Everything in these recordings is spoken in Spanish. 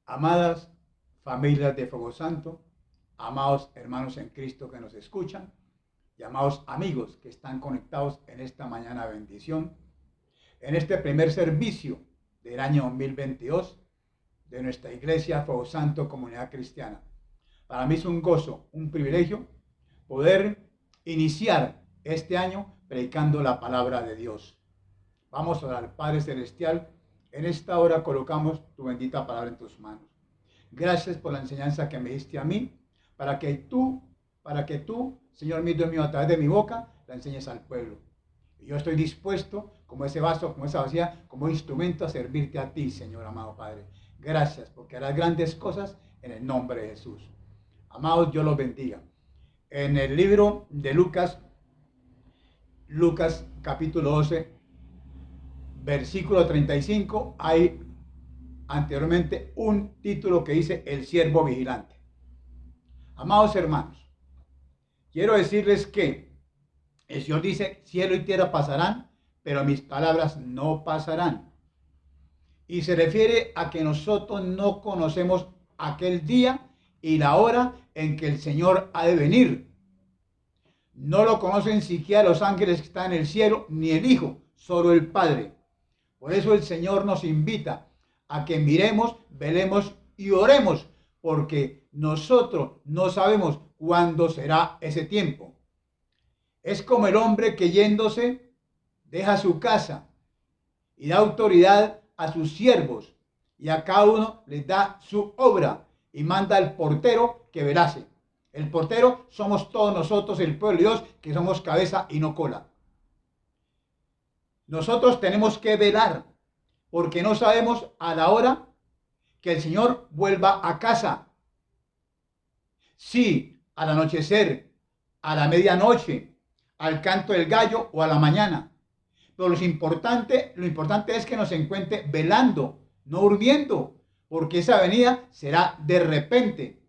Amadas familias de Fuego Santo, amados hermanos en Cristo que nos escuchan y amados amigos que están conectados en esta mañana de bendición, en este primer servicio del año 2022 de nuestra iglesia Fuego Santo Comunidad Cristiana. Para mí es un gozo, un privilegio poder iniciar este año predicando la palabra de Dios. Vamos a orar. Padre Celestial, en esta hora colocamos tu bendita palabra en tus manos. Gracias por la enseñanza que me diste a mí, para que tú, Señor mío, Dios mío, a través de mi boca, la enseñes al pueblo. Y yo estoy dispuesto, como ese vaso, como esa vasija, como instrumento a servirte a ti, Señor amado Padre. Gracias, porque harás grandes cosas en el nombre de Jesús. Amados, Dios los bendiga. En el libro de Lucas capítulo 12, versículo 35, hay anteriormente un título que dice el siervo vigilante. Amados hermanos, quiero decirles que el Señor dice, cielo y tierra pasarán, pero mis palabras no pasarán. Y se refiere a que nosotros no conocemos aquel día y la hora en que el Señor ha de venir. No lo conocen siquiera los ángeles que están en el cielo, ni el Hijo, solo el Padre. Por eso el Señor nos invita a que miremos, velemos y oremos, porque nosotros no sabemos cuándo será ese tiempo. Es como el hombre que yéndose deja su casa y da autoridad a sus siervos, y a cada uno les da su obra y manda al portero que velase. El portero somos todos nosotros, el pueblo de Dios, que somos cabeza y no cola. Nosotros tenemos que velar, porque no sabemos a la hora que el Señor vuelva a casa. Si al anochecer, a la medianoche, al canto del gallo o a la mañana. Pero lo importante es que nos encuentre velando, no durmiendo, porque esa venida será de repente.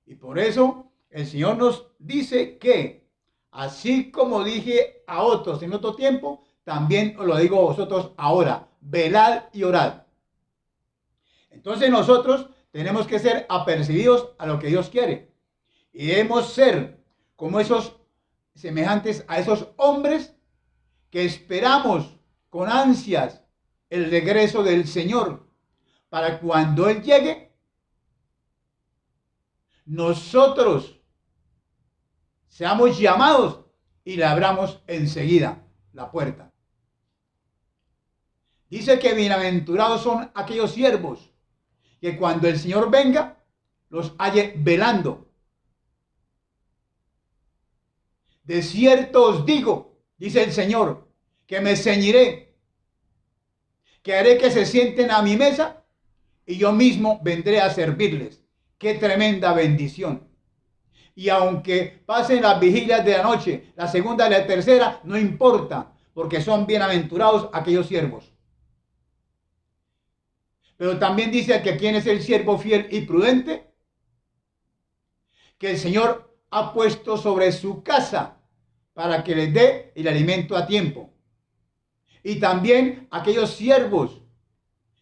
Y por eso el Señor nos dice que, así como dije a otros en otro tiempo, también os lo digo a vosotros ahora, velad y orad. Entonces nosotros tenemos que ser apercibidos a lo que Dios quiere. Y debemos ser como esos semejantes a esos hombres que esperamos con ansias el regreso del Señor, para cuando Él llegue, nosotros seamos llamados y le abramos enseguida la puerta. Dice que bienaventurados son aquellos siervos que cuando el Señor venga, los halle velando. De cierto os digo, dice el Señor, que me ceñiré, que haré que se sienten a mi mesa y yo mismo vendré a servirles. ¡Qué tremenda bendición! Y aunque pasen las vigilias de la noche, la segunda y la tercera, no importa, porque son bienaventurados aquellos siervos. Pero también dice que quién es el siervo fiel y prudente, que el Señor ha puesto sobre su casa para que les dé el alimento a tiempo. Y también aquellos siervos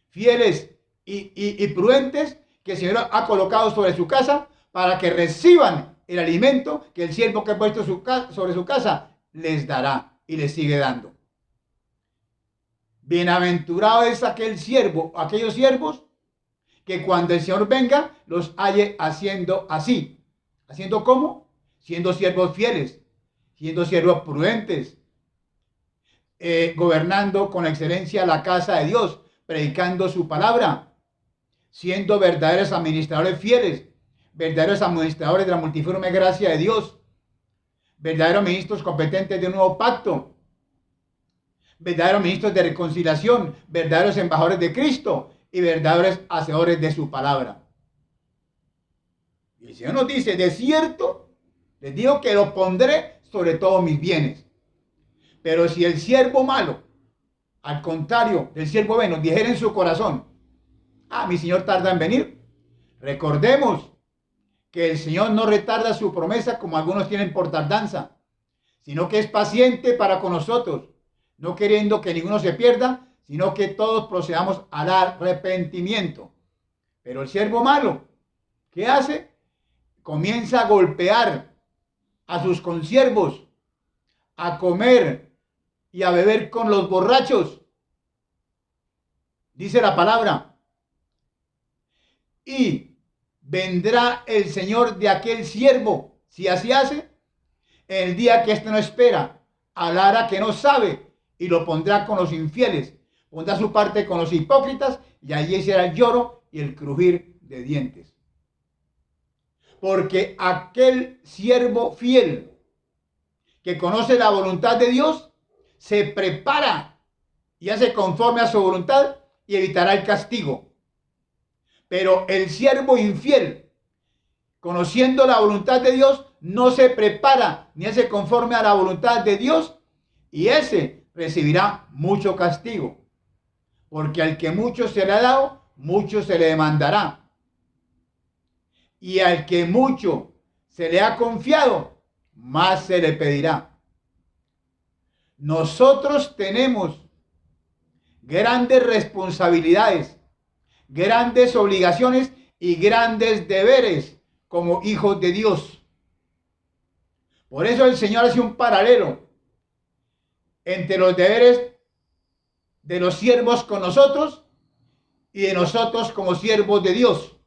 fieles y prudentes que el Señor ha colocado sobre su casa para que reciban el alimento que el siervo que ha puesto sobre su casa les dará y les sigue dando. Bienaventurado es aquel siervo, aquellos siervos que cuando el Señor venga los halle haciendo así. ¿Haciendo cómo? Siendo siervos fieles, siendo siervos prudentes, gobernando con excelencia la casa de Dios, predicando su palabra, siendo verdaderos administradores fieles, verdaderos administradores de la multiforme gracia de Dios, verdaderos ministros competentes de un nuevo pacto, verdaderos ministros de reconciliación, verdaderos embajadores de Cristo y verdaderos hacedores de su palabra. Y el Señor nos dice, de cierto, les digo que lo pondré sobre todos mis bienes. Pero si el siervo malo, al contrario del siervo bueno, dijera en su corazón, mi Señor tarda en venir, recordemos que el Señor no retarda su promesa como algunos tienen por tardanza, sino que es paciente para con nosotros, no queriendo que ninguno se pierda, sino que todos procedamos al arrepentimiento. Pero el siervo malo, ¿qué hace? Comienza a golpear a sus consiervos, a comer y a beber con los borrachos. Dice la palabra. Y vendrá el Señor de aquel siervo, si así hace, en el día que éste no espera, a la hora que no sabe, y lo pondrá con los infieles, pondrá su parte con los hipócritas, y allí será el lloro y el crujir de dientes. Porque aquel siervo fiel que conoce la voluntad de Dios, se prepara y hace conforme a su voluntad y evitará el castigo. Pero el siervo infiel, conociendo la voluntad de Dios, no se prepara ni hace conforme a la voluntad de Dios, y ese recibirá mucho castigo. Porque al que mucho se le ha dado, mucho se le demandará. Y al que mucho se le ha confiado, más se le pedirá. Nosotros tenemos grandes responsabilidades, grandes obligaciones y grandes deberes como hijos de Dios. Por eso el Señor hace un paralelo entre los deberes de los siervos con nosotros y de nosotros como siervos de Dios.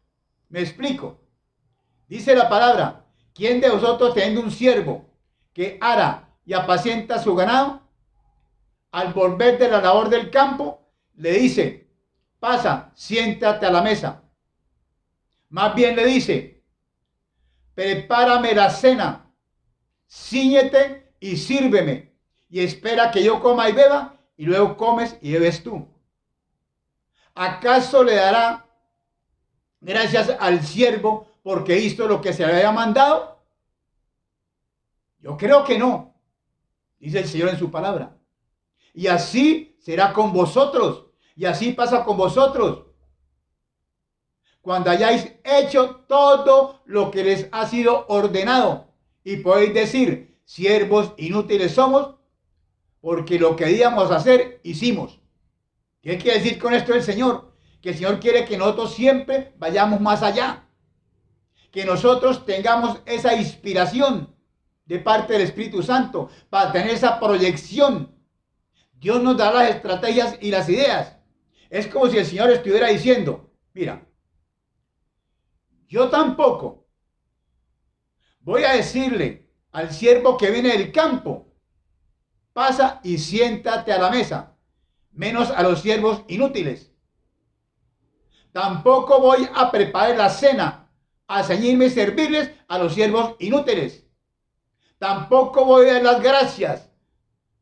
Me explico. Dice la palabra: ¿quién de vosotros, teniendo un siervo que ara y apacienta su ganado, al volver de la labor del campo, le dice: pasa, siéntate a la mesa? Más bien le dice: prepárame la cena, cíñete y sírveme, y espera que yo coma y beba, y luego comes y bebes tú. ¿Acaso le dará gracias al siervo porque hizo lo que se le había mandado? Yo creo que no, dice el Señor en su palabra. Y así será con vosotros, y así pasa con vosotros. Cuando hayáis hecho todo lo que les ha sido ordenado, y podéis decir: siervos inútiles somos, porque lo que íbamos a hacer, hicimos. ¿Qué quiere decir con esto el Señor? Que el Señor quiere que nosotros siempre vayamos más allá, que nosotros tengamos esa inspiración de parte del Espíritu Santo para tener esa proyección. Dios nos da las estrategias y las ideas. Es como si el Señor estuviera diciendo: mira, yo tampoco voy a decirle al siervo que viene del campo: pasa y siéntate a la mesa, menos a los siervos inútiles. Tampoco voy a preparar la cena, a ceñirme y servirles a los siervos inútiles. Tampoco voy a dar las gracias,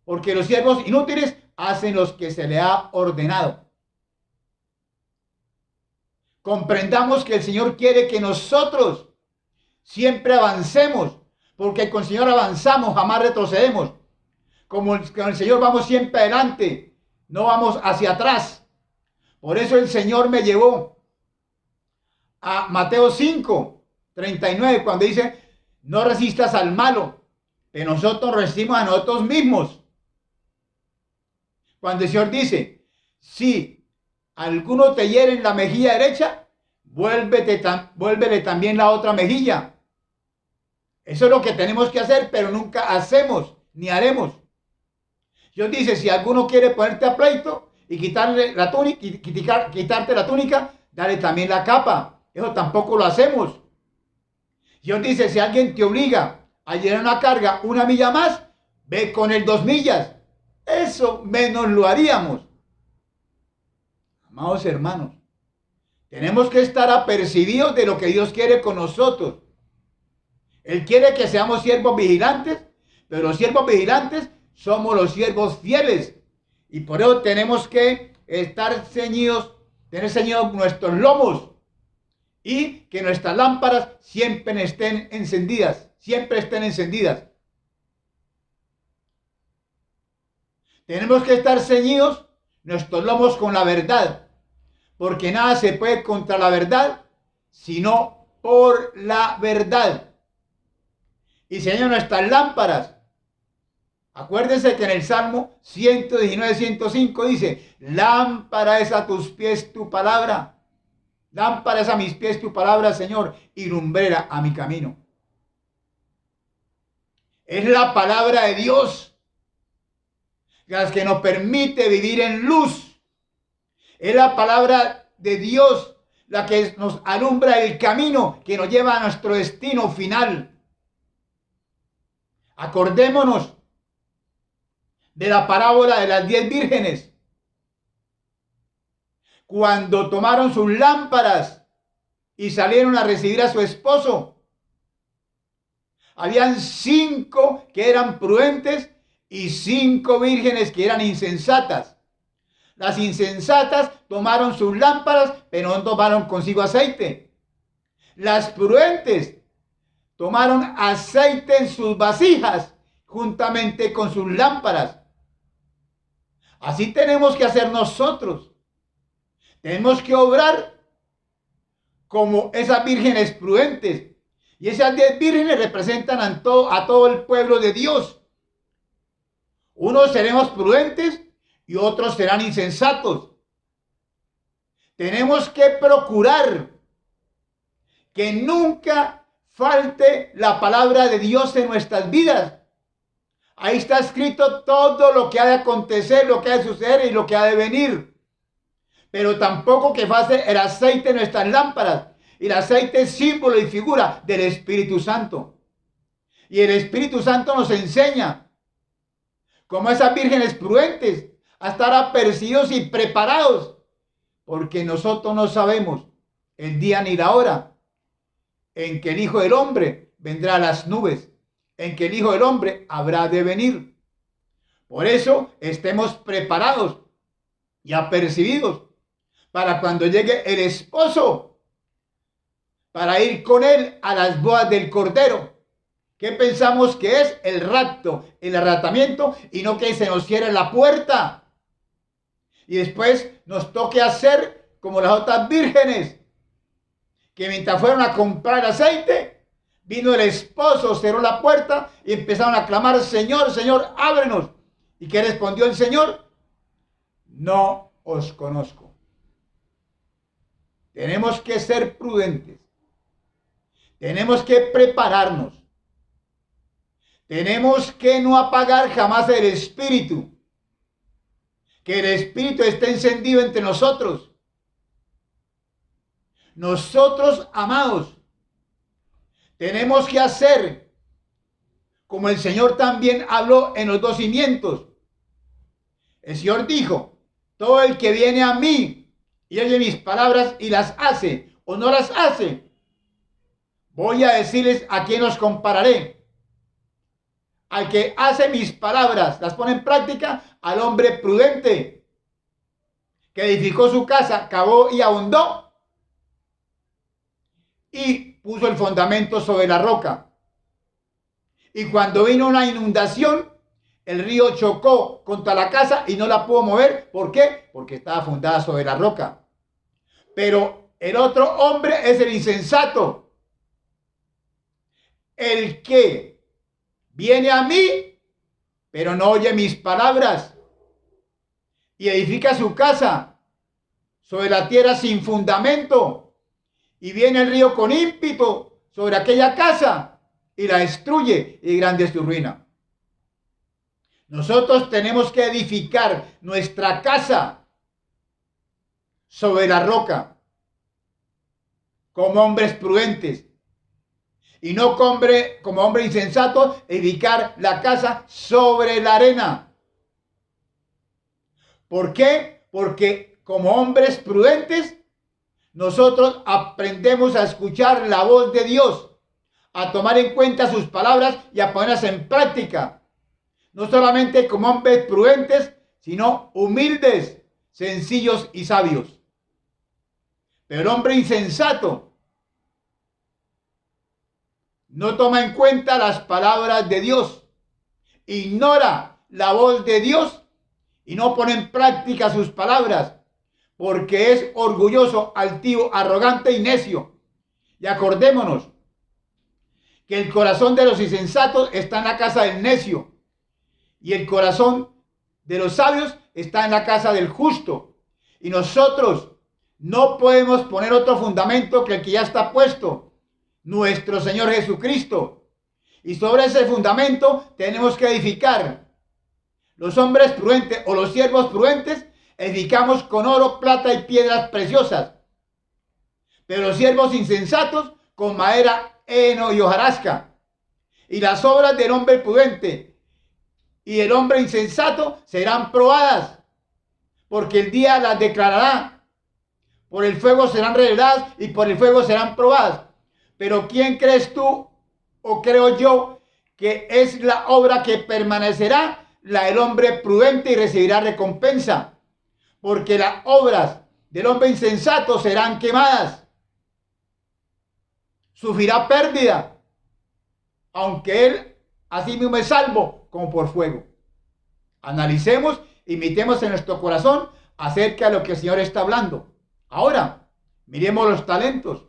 porque los siervos inútiles hacen lo que se les ha ordenado. Comprendamos que el Señor quiere que nosotros siempre avancemos, porque con el Señor avanzamos, jamás retrocedemos. Con el Señor vamos siempre adelante, no vamos hacia atrás. Por eso el Señor me llevó a Mateo 5:39, cuando dice: no resistas al malo, que nosotros resistimos a nosotros mismos. Cuando el Señor dice: si alguno te hiere en la mejilla derecha, vuélvele también la otra mejilla. Eso es lo que tenemos que hacer, pero nunca hacemos ni haremos. Dios dice: si alguno quiere ponerte a pleito y quitarle la túnica, quitarte la túnica, dale también la capa. Eso tampoco lo hacemos. Dios dice: si alguien te obliga a llenar una carga 1 milla más, ve con él 2 millas. Eso menos lo haríamos. Amados hermanos, tenemos que estar apercibidos de lo que Dios quiere con nosotros. Él quiere que seamos siervos vigilantes, pero los siervos vigilantes somos los siervos fieles. Y por eso tenemos que estar ceñidos, tener ceñidos nuestros lomos, y que nuestras lámparas siempre estén encendidas, siempre estén encendidas. Tenemos que estar ceñidos nuestros lomos con la verdad, porque nada se puede contra la verdad, sino por la verdad. Y ceñir nuestras lámparas. Acuérdense que en el Salmo 119, 105 dice: lámpara es a tus pies tu palabra Lámpara es a mis pies tu palabra, Señor, y lumbrera a mi camino. Es la palabra de Dios la que nos permite vivir en luz. Es la palabra de Dios la que nos alumbra el camino que nos lleva a nuestro destino final. Acordémonos de la parábola de las 10 vírgenes. Cuando tomaron sus lámparas y salieron a recibir a su esposo, habían 5 que eran prudentes y 5 vírgenes que eran insensatas. Las insensatas tomaron sus lámparas, pero no tomaron consigo aceite. Las prudentes tomaron aceite en sus vasijas juntamente con sus lámparas. Así tenemos que hacer nosotros. Tenemos que obrar como esas vírgenes prudentes. Y esas 10 vírgenes representan a todo el pueblo de Dios. Unos seremos prudentes y otros serán insensatos. Tenemos que procurar que nunca falte la palabra de Dios en nuestras vidas. Ahí está escrito todo lo que ha de acontecer, lo que ha de suceder y lo que ha de venir. Pero tampoco que falte el aceite en nuestras lámparas. Y el aceite es símbolo y figura del Espíritu Santo. Y el Espíritu Santo nos enseña, como esas vírgenes prudentes, a estar apercibidos y preparados. Porque nosotros no sabemos el día ni la hora en que el Hijo del Hombre vendrá a las nubes, en que el Hijo del Hombre habrá de venir. Por eso estemos preparados y apercibidos para cuando llegue el esposo, para ir con él a las bodas del Cordero. ¿Qué pensamos que es? El rapto, el arrebatamiento, y no que se nos cierre la puerta y después nos toque hacer como las otras vírgenes, que mientras fueron a comprar aceite, vino el esposo, cerró la puerta y empezaron a clamar: Señor, Señor, ábrenos. ¿Y qué respondió el Señor? No os conozco. Tenemos que ser prudentes. Tenemos que prepararnos. Tenemos que no apagar jamás el Espíritu. Que el Espíritu esté encendido entre nosotros. Nosotros, amados, tenemos que hacer como el Señor también habló en los 2 cimientos. El Señor dijo: todo el que viene a mí y oye mis palabras y las hace o no las hace, voy a decirles a quién os compararé. Al que hace mis palabras, las pone en práctica, al hombre prudente que edificó su casa, cavó y ahondó y puso el fundamento sobre la roca. Y cuando vino una inundación, el río chocó contra la casa y no la pudo mover. ¿Por qué? Porque estaba fundada sobre la roca. Pero el otro hombre es el insensato, el que viene a mí, pero no oye mis palabras, y edifica su casa sobre la tierra sin fundamento, y viene el río con ímpetu sobre aquella casa y la destruye, y grande es su ruina. Nosotros tenemos que edificar nuestra casa sobre la roca, como hombres prudentes, y no como hombre insensato, edificar la casa sobre la arena. ¿Por qué? Porque como hombres prudentes, nosotros aprendemos a escuchar la voz de Dios, a tomar en cuenta sus palabras y a ponerlas en práctica. No solamente como hombres prudentes, sino humildes, sencillos y sabios. Pero el hombre insensato no toma en cuenta las palabras de Dios, ignora la voz de Dios y no pone en práctica sus palabras, porque es orgulloso, altivo, arrogante y necio. Y acordémonos que el corazón de los insensatos está en la casa del necio, y el corazón de los sabios está en la casa del justo. Y nosotros No podemos poner otro fundamento que el que ya está puesto, nuestro Señor Jesucristo. Y sobre ese fundamento tenemos que edificar. Los hombres prudentes o los siervos prudentes edificamos con oro, plata y piedras preciosas. Pero los siervos insensatos con madera, heno y hojarasca. Y las obras del hombre prudente y del hombre insensato serán probadas, porque el día las declarará. Por el fuego serán reveladas y por el fuego serán probadas. Pero ¿quién crees tú o creo yo que es la obra que permanecerá? La del hombre prudente y recibirá recompensa. Porque las obras del hombre insensato serán quemadas. Sufrirá pérdida, aunque él así mismo es salvo como por fuego. Analicemos y imitemos en nuestro corazón acerca de lo que el Señor está hablando. Ahora, miremos los talentos.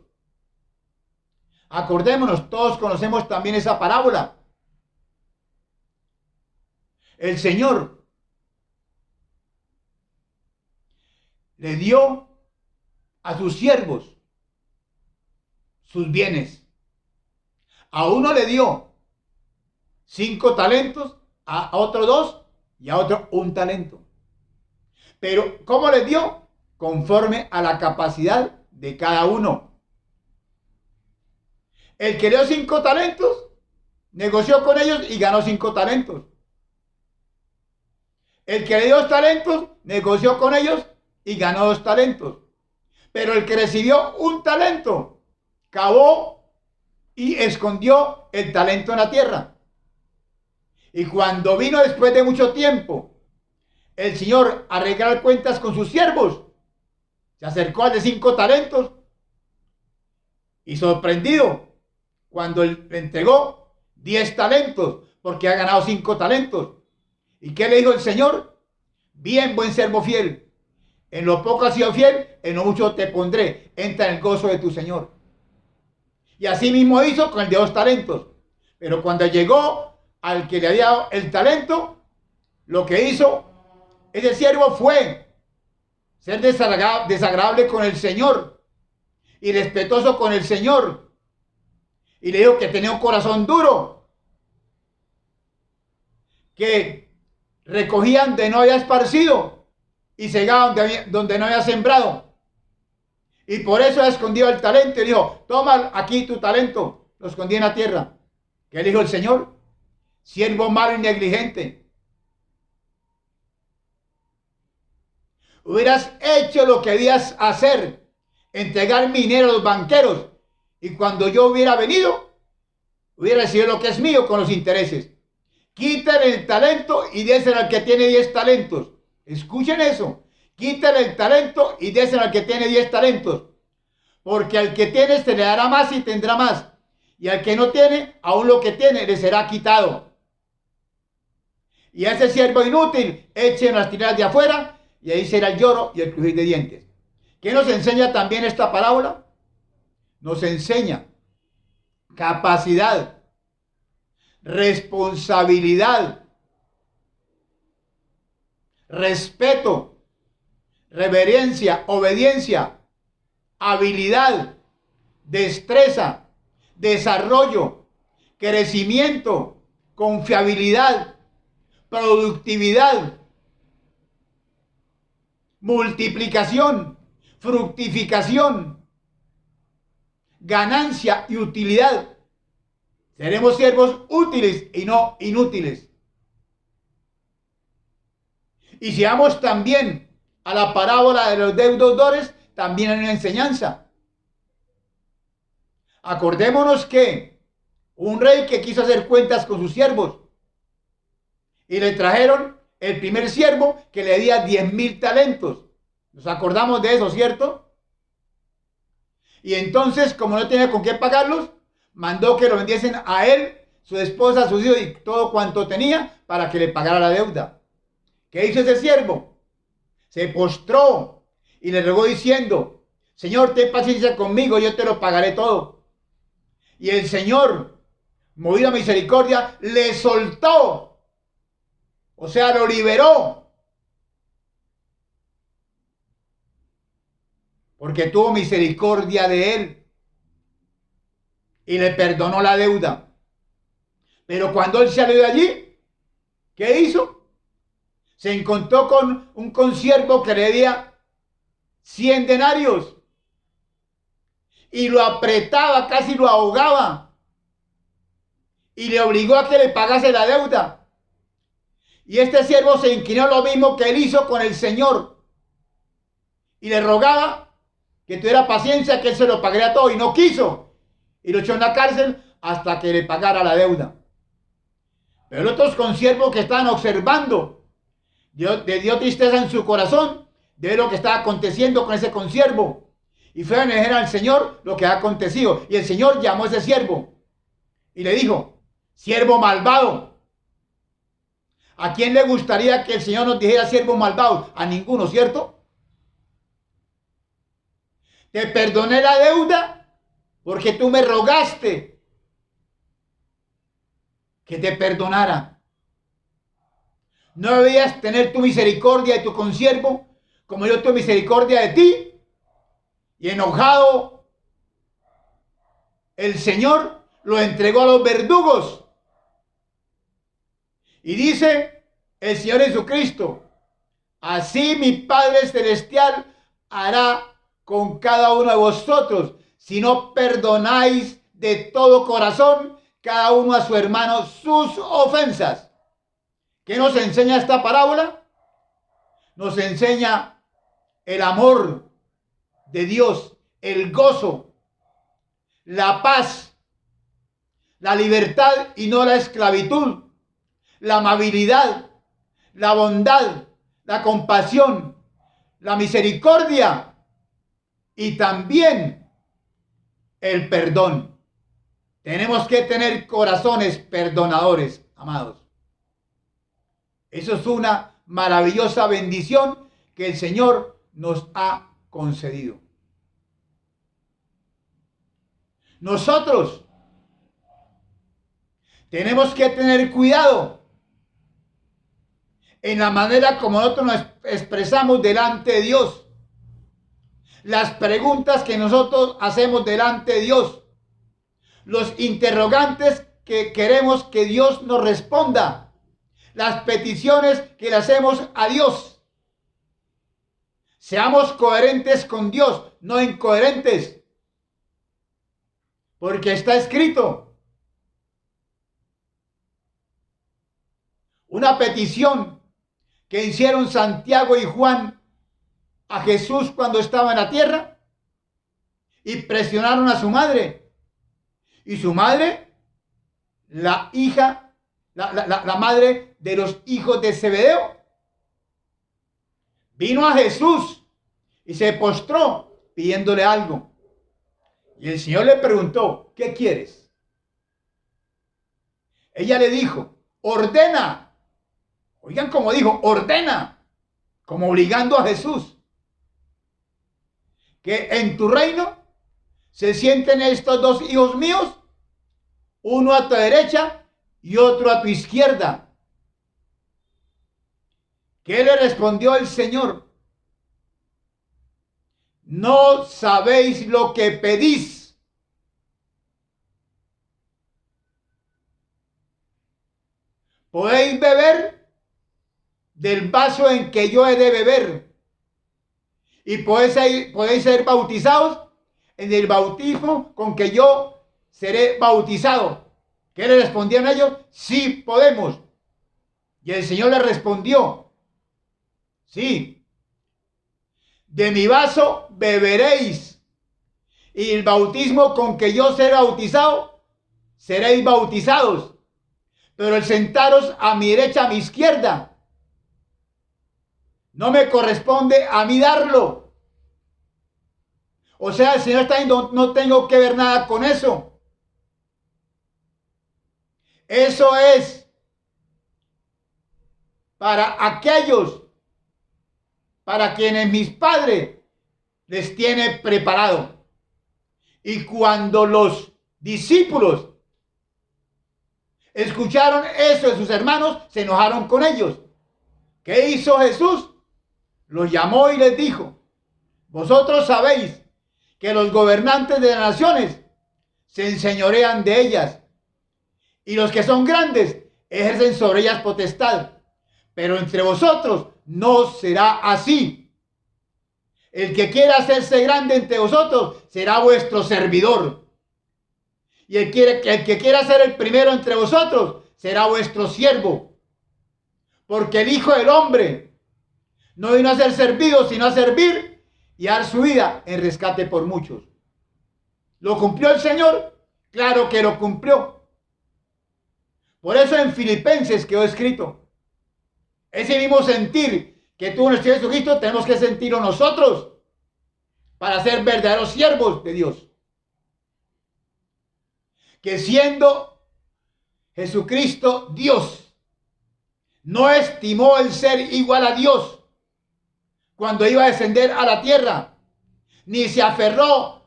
Acordémonos, todos conocemos también esa parábola. El Señor le dio a sus siervos sus bienes. A uno le dio 5 talentos, a otro 2 y a otro 1 talento. Pero ¿cómo les dio? Conforme a la capacidad de cada uno. El que le dio 5 talentos, negoció con ellos y ganó 5 talentos. El que le dio 2 talentos, negoció con ellos y ganó 2 talentos. Pero el que recibió 1 talento, cavó y escondió el talento en la tierra. Y cuando vino después de mucho tiempo el Señor a arreglar cuentas con sus siervos, se acercó al de 5 talentos y sorprendido cuando le entregó 10 talentos porque ha ganado 5 talentos. ¿Y qué le dijo el Señor? Bien, buen siervo fiel. En lo poco has sido fiel, en lo mucho te pondré. Entra en el gozo de tu Señor. Y así mismo hizo con el de 2 talentos. Pero cuando llegó al que le había dado el talento, lo que hizo ese siervo fue ser desagradable con el Señor y respetuoso con el Señor. Y le dijo que tenía un corazón duro, que recogían donde no había esparcido y cegaban donde no había sembrado. Y por eso ha escondido el talento y dijo, toma aquí tu talento. Lo escondí en la tierra. ¿Qué dijo el Señor? Siervo malo y negligente. Hubieras hecho lo que debías hacer, entregar mi dinero a los banqueros, y cuando yo hubiera venido, hubiera recibido lo que es mío con los intereses. Quítale el talento y déselo al que tiene 10 talentos. Escuchen eso. Quítale el talento y déselo al que tiene 10 talentos. Porque al que tiene se le dará más y tendrá más. Y al que no tiene, aún lo que tiene le será quitado. Y a ese siervo inútil, echen las tinajas de afuera, y ahí será el lloro y el crujir de dientes. ¿Qué nos enseña también esta parábola? Nos enseña capacidad, responsabilidad, respeto, reverencia, obediencia, habilidad, destreza, desarrollo, crecimiento, confiabilidad, productividad, multiplicación, fructificación, ganancia y utilidad. Seremos siervos útiles y no inútiles. Y si vamos también a la parábola de los deudores, también hay una enseñanza. Acordémonos que un rey que quiso hacer cuentas con sus siervos y le trajeron el primer siervo que le debía 10,000 talentos. Nos acordamos de eso, ¿cierto? Y entonces, como no tenía con qué pagarlos, mandó que lo vendiesen a él, su esposa, sus hijos y todo cuanto tenía para que le pagara la deuda. ¿Qué hizo ese siervo? Se postró y le rogó diciendo, Señor, ten paciencia conmigo, yo te lo pagaré todo. Y el Señor, movido a misericordia, le soltó. O sea, lo liberó. porque tuvo misericordia de él y le perdonó la deuda. Pero cuando él salió de allí, ¿qué hizo? Se encontró con un consiervo que le debía 100 denarios y lo apretaba, casi lo ahogaba y le obligó a que le pagase la deuda. Y este siervo se inclinó lo mismo que él hizo con el Señor y le rogaba que tuviera paciencia, que él se lo pagaría todo, y no quiso, y lo echó en la cárcel hasta que le pagara la deuda. Pero los otros consiervos que estaban observando, le dio tristeza en su corazón de ver lo que estaba aconteciendo con ese consiervo, y fue a decir al Señor lo que ha acontecido. Y el Señor llamó a ese siervo y le dijo: siervo malvado. ¿A quién le gustaría que el Señor nos dijera siervo malvado? A ninguno, ¿cierto? Te perdoné la deuda porque tú me rogaste que te perdonara. ¿No debías tener tu misericordia de tu consiervo como yo tuve misericordia de ti? Y enojado, el Señor lo entregó a los verdugos. Y dice el Señor Jesucristo: así mi Padre Celestial hará con cada uno de vosotros si no perdonáis de todo corazón cada uno a su hermano sus ofensas. ¿Qué nos enseña esta parábola? Nos enseña el amor de Dios, el gozo, la paz, la libertad y no la esclavitud, la amabilidad, la bondad, la compasión, la misericordia y también el perdón. Tenemos que tener corazones perdonadores, amados. Eso es una maravillosa bendición que el Señor nos ha concedido. Nosotros tenemos que tener cuidado en la manera como nosotros nos expresamos delante de Dios. Las preguntas que nosotros hacemos delante de Dios. Los interrogantes que queremos que Dios nos responda. Las peticiones que le hacemos a Dios. Seamos coherentes con Dios, no incoherentes. Porque está escrito: una petición que hicieron Santiago y Juan a Jesús cuando estaba en la tierra, y presionaron a su madre. Y su madre, la hija, la madre de los hijos de Zebedeo, vino a Jesús y se postró pidiéndole algo. Y el Señor le preguntó: ¿qué quieres? Ella le dijo: ordena. Oigan cómo dijo: ordena, como obligando a Jesús, que en tu reino se sienten estos dos hijos míos, uno a tu derecha y otro a tu izquierda. ¿Qué le respondió el Señor? No sabéis lo que pedís. ¿Podéis beber del vaso en que yo he de beber? ¿Y podéis ser bautizados en el bautismo con que yo seré bautizado? ¿Qué le respondieron ellos? Sí, podemos. Y el Señor le respondió: sí, de mi vaso beberéis, y el bautismo con que yo seré bautizado, seréis bautizados. Pero el sentaros a mi derecha, a mi izquierda, no me corresponde a mí darlo. O sea, el Señor está diciendo: no tengo que ver nada con eso. Eso es para aquellos para quienes mis padres les tiene preparado. Y cuando los discípulos escucharon eso de sus hermanos, se enojaron con ellos. ¿Qué hizo Jesús? Los llamó y les dijo: Vosotros sabéis que los gobernantes de las naciones se enseñorean de ellas, y los que son grandes ejercen sobre ellas potestad. Pero entre vosotros no será así. El que quiera hacerse grande entre vosotros será vuestro servidor. Y el que quiera ser el primero entre vosotros será vuestro siervo. Porque el Hijo del Hombre no vino a ser servido, sino a servir y a dar su vida en rescate por muchos. ¿Lo cumplió el Señor? Claro que lo cumplió. Por eso en Filipenses quedó escrito: ese mismo sentir que tuvo nuestro Jesucristo tenemos que sentirlo nosotros para ser verdaderos siervos de Dios. Que siendo Jesucristo Dios, no estimó el ser igual a Dios cuando iba a descender a la tierra, ni se aferró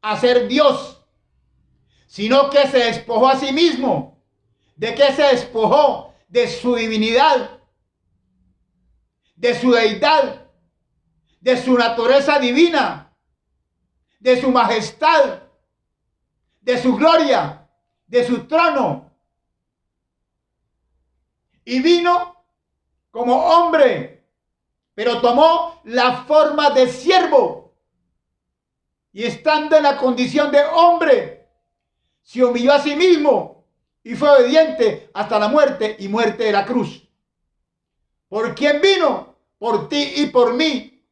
a ser Dios, sino que se despojó a sí mismo. ¿De qué se despojó? De su divinidad, de su deidad, de su naturaleza divina, de su majestad, de su gloria, de su trono. Y vino como hombre, pero tomó la forma de siervo. Y estando en la condición de hombre, se humilló a sí mismo y fue obediente hasta la muerte y muerte de la cruz. ¿Por quién vino? Por ti y por mí.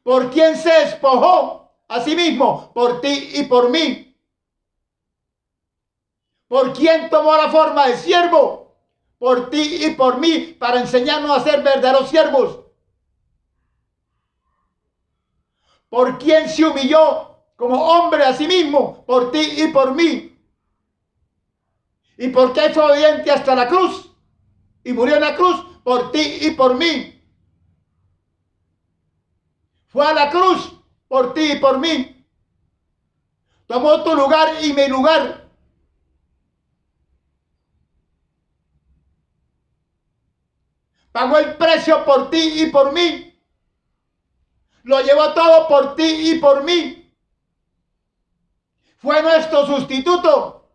¿Por quién se despojó a sí mismo? Por ti y por mí. ¿Por quién tomó la forma de siervo? Por ti y por mí, para enseñarnos a ser verdaderos siervos. ¿Por quién se humilló como hombre a sí mismo? Por ti y por mí. ¿Y por qué fue obediente hasta la cruz? Y murió en la cruz por ti y por mí. Fue a la cruz por ti y por mí. Tomó tu lugar y mi lugar. Pagó el precio por ti y por mí. Lo llevó todo por ti y por mí. Fue nuestro sustituto.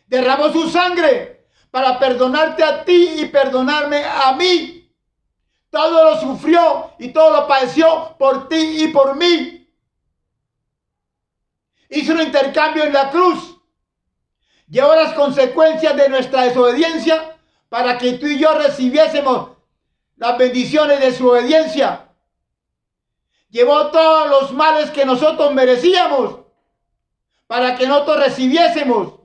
Derramó su sangre para perdonarte a ti y perdonarme a mí. Todo lo sufrió y todo lo padeció por ti y por mí. Hizo un intercambio en la cruz. Llevó las consecuencias de nuestra desobediencia para que tú y yo recibiésemos las bendiciones de su obediencia. Llevó todos los males que nosotros merecíamos para que nosotros recibiésemos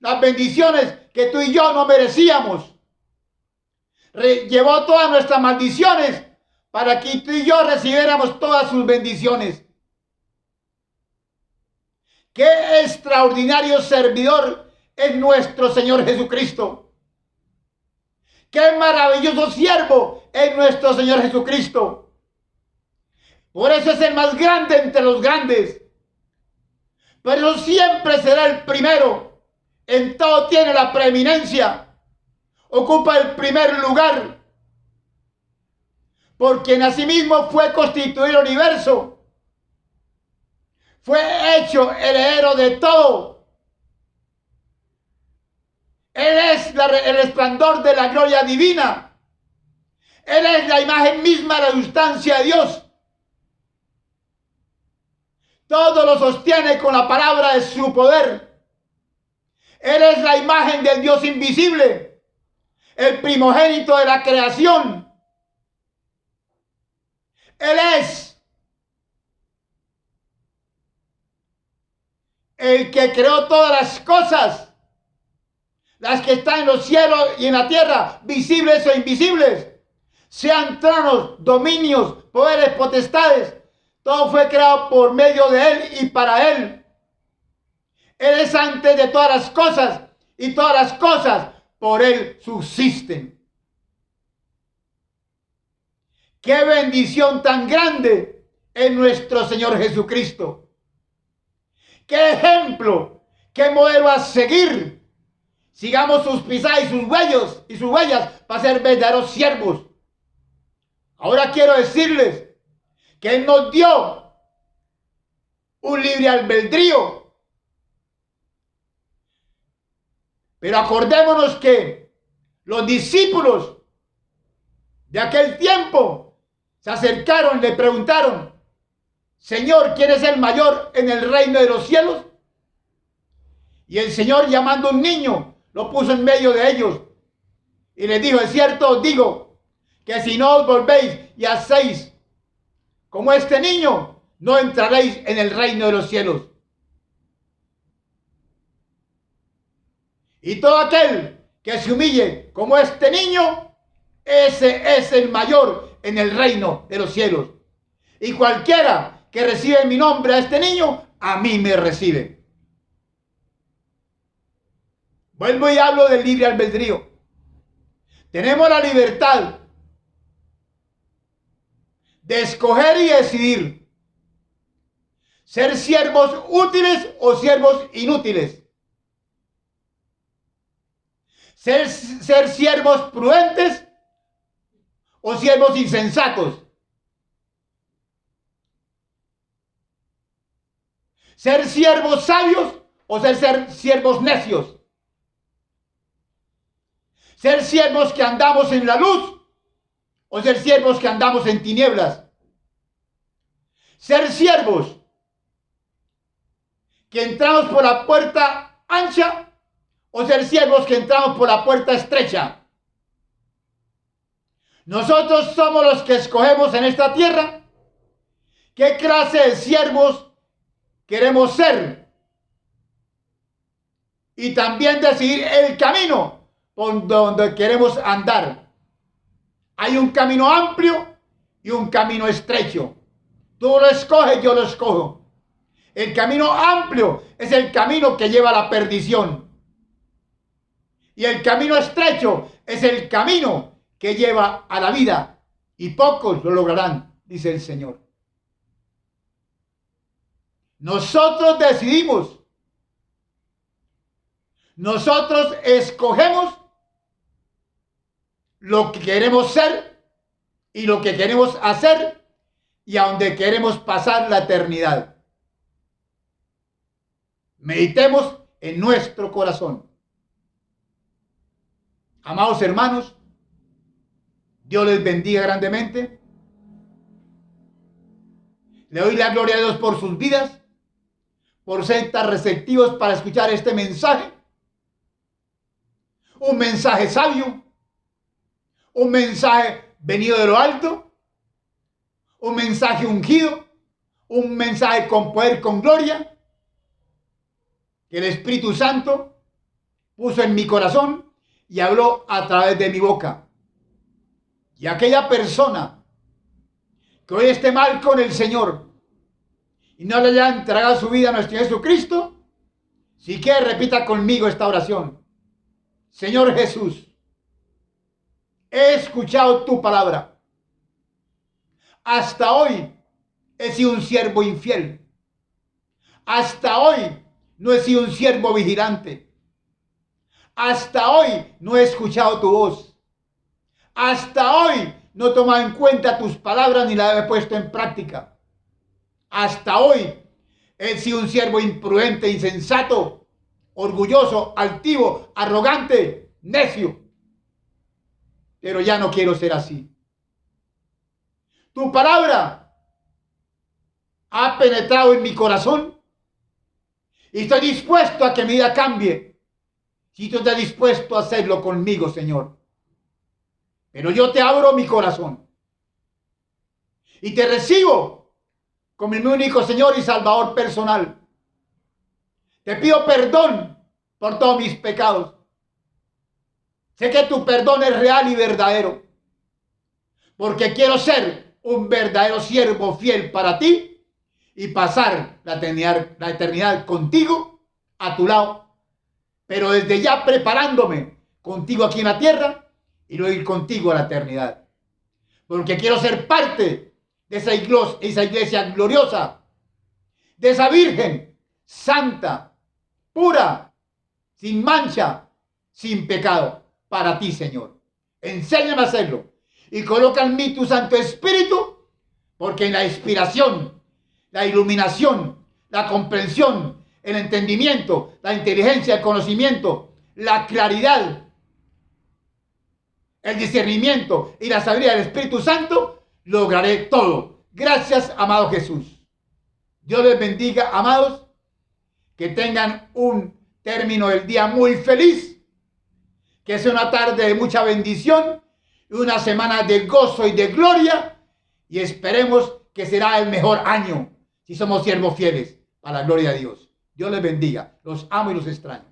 las bendiciones que tú y yo no merecíamos. Llevó todas nuestras maldiciones para que tú y yo recibiéramos todas sus bendiciones. Qué extraordinario servidor es nuestro Señor Jesucristo. Qué maravilloso siervo es nuestro Señor Jesucristo. Por eso es el más grande entre los grandes. Pero siempre será el primero. En todo tiene la preeminencia. Ocupa el primer lugar. Porque en asimismo fue constituido el universo. Fue hecho heredero de todo. Él es el resplandor de la gloria divina. Él es la imagen misma de la sustancia de Dios. Todo lo sostiene con la palabra de su poder. Él es la imagen del Dios invisible, el primogénito de la creación. Él es el que creó todas las cosas, las que están en los cielos y en la tierra, visibles o invisibles, sean tronos, dominios, poderes, potestades. Todo fue creado por medio de Él y para Él. Él es antes de todas las cosas y todas las cosas por Él subsisten. ¡Qué bendición tan grande es nuestro Señor Jesucristo! ¡Qué ejemplo! ¡Qué modelo a seguir! Sigamos sus pisadas y sus huellas para ser verdaderos siervos Ahora quiero decirles que Él nos dio un libre albedrío. Pero acordémonos que los discípulos de aquel tiempo se acercaron y le preguntaron: Señor, ¿quién es el mayor en el reino de los cielos? Y el Señor, llamando a un niño, lo puso en medio de ellos y les dijo: es cierto os digo que si no os volvéis y hacéis como este niño, no entraréis en el reino de los cielos. Y todo aquel que se humille como este niño, ese es el mayor en el reino de los cielos. Y cualquiera que recibe en mi nombre a este niño, a mí me recibe. Vuelvo y hablo del libre albedrío. Tenemos la libertad de escoger y decidir ser siervos útiles o siervos inútiles. Ser siervos prudentes o siervos insensatos. Ser siervos sabios o ser siervos necios. Ser siervos que andamos en la luz o ser siervos que andamos en tinieblas. Ser siervos que entramos por la puerta ancha o ser siervos que entramos por la puerta estrecha. Nosotros somos los que escogemos en esta tierra qué clase de siervos queremos ser y también decidir el camino por donde queremos andar. Hay un camino amplio y un camino estrecho. Tú lo escoges, yo lo escojo. El camino amplio es el camino que lleva a la perdición. Y el camino estrecho es el camino que lleva a la vida. Y pocos lo lograrán, dice el Señor. Nosotros decidimos. Nosotros escogemos lo que queremos ser y lo que queremos hacer y a donde queremos pasar la eternidad. Meditemos en nuestro corazón. Amados hermanos, Dios les bendiga grandemente. Le doy la gloria a Dios por sus vidas, por ser tan receptivos para escuchar este mensaje. Un mensaje sabio, un mensaje venido de lo alto, un mensaje ungido, un mensaje con poder, con gloria, que el Espíritu Santo puso en mi corazón y habló a través de mi boca. Y aquella persona que hoy esté mal con el Señor y no le haya entregado su vida a nuestro Jesucristo, si quiere repita conmigo esta oración. Señor Jesús, he escuchado tu palabra. Hasta hoy he sido un siervo infiel. Hasta hoy no he sido un siervo vigilante. Hasta hoy no he escuchado tu voz. Hasta hoy no he tomado en cuenta tus palabras ni las he puesto en práctica. Hasta hoy he sido un siervo imprudente, insensato, orgulloso, altivo, arrogante, necio. Pero ya no quiero ser así. Tu palabra ha penetrado en mi corazón y estoy dispuesto a que mi vida cambie. Si tú estás dispuesto a hacerlo conmigo, Señor. Pero yo te abro mi corazón y te recibo como mi único Señor y Salvador personal. Te pido perdón por todos mis pecados. Sé que tu perdón es real y verdadero, porque quiero ser un verdadero siervo fiel para ti y pasar la eternidad contigo, a tu lado, pero desde ya preparándome contigo aquí en la tierra y luego ir contigo a la eternidad. Porque quiero ser parte de esa iglesia gloriosa, de esa Virgen santa, pura, sin mancha, sin pecado, para ti, Señor. Enséñame a hacerlo y coloca en mí tu Santo Espíritu, porque en la inspiración, la iluminación, la comprensión, el entendimiento, la inteligencia, el conocimiento, la claridad, el discernimiento y la sabiduría del Espíritu Santo, lograré todo. Gracias, amado Jesús. Dios les bendiga, amados, que tengan un término del día muy feliz, que sea una tarde de mucha bendición y una semana de gozo y de gloria, y esperemos que será el mejor año si somos siervos fieles, para la gloria de Dios. Dios les bendiga, los amo y los extraño.